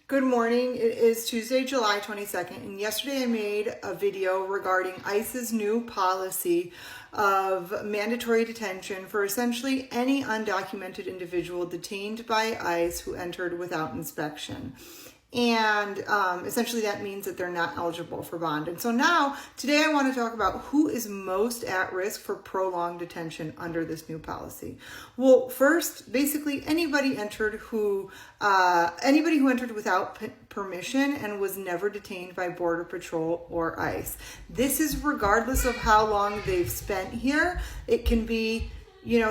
Good morning. It is Tuesday, July 22nd, and yesterday I made a video regarding ICE's new policy of mandatory detention for essentially any undocumented individual detained by ICE who entered without inspection. And essentially that means that they're not eligible for bond. And so now, today I want to talk about who is most at risk for prolonged detention under this new policy. Well, first, basically anybody who entered without permission and was never detained by Border Patrol or ICE. This is regardless of how long they've spent here. It can be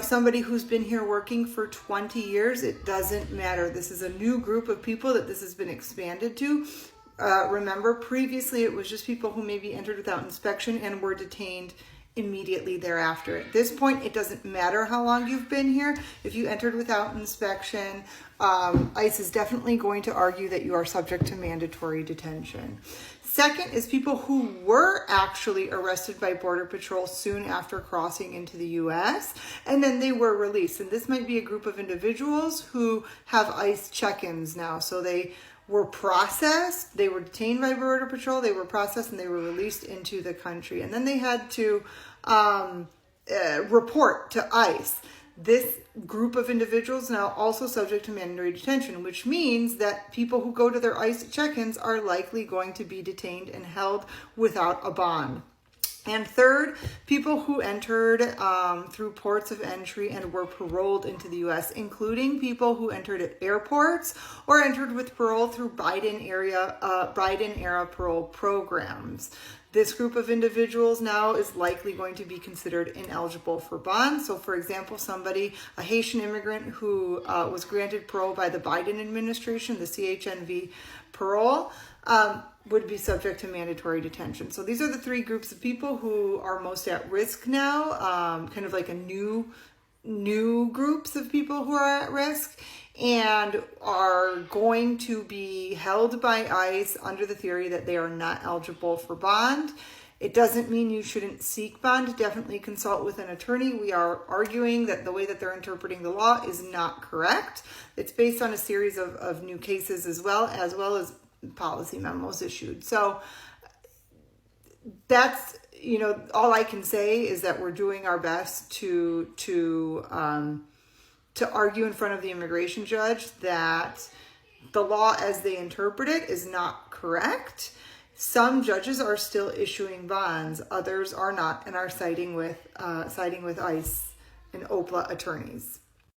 somebody who's been here working for 20 years, it doesn't matter. This is a new group of people that this has been expanded to. Remember, previously it was just people who maybe entered without inspection and were detained immediately thereafter. At this point, it doesn't matter how long you've been here. If you entered without inspection, ICE is definitely going to argue that you are subject to mandatory detention. Second is people who were actually arrested by Border Patrol soon after crossing into the U.S. and then they were released. And this might be a group of individuals who have ICE check-ins now. So they were processed, they were detained by Border Patrol, they were processed, and they were released into the country. And then they had to report to ICE. This group of individuals now also subject to mandatory detention, which means that people who go to their ICE check-ins are likely going to be detained and held without a bond. And third, people who entered through ports of entry and were paroled into the U.S., including people who entered at airports or entered with parole through Biden-era parole programs. This group of individuals now is likely going to be considered ineligible for bond. So, for example, a Haitian immigrant who was granted parole by the Biden administration, the CHNV parole, would be subject to mandatory detention. So these are the three groups of people who are most at risk now, kind of like a new groups of people who are at risk and are going to be held by ICE under the theory that they are not eligible for bond. It doesn't mean you shouldn't seek bond. Definitely consult with an attorney. We are arguing that the way that they're interpreting the law is not correct. It's based on a series of new cases as well as policy memos issued. So that's, all I can say is that we're doing our best to argue in front of the immigration judge that the law as they interpret it is not correct. Some judges are still issuing bonds, others are not, and are siding with ICE and OPLA attorneys.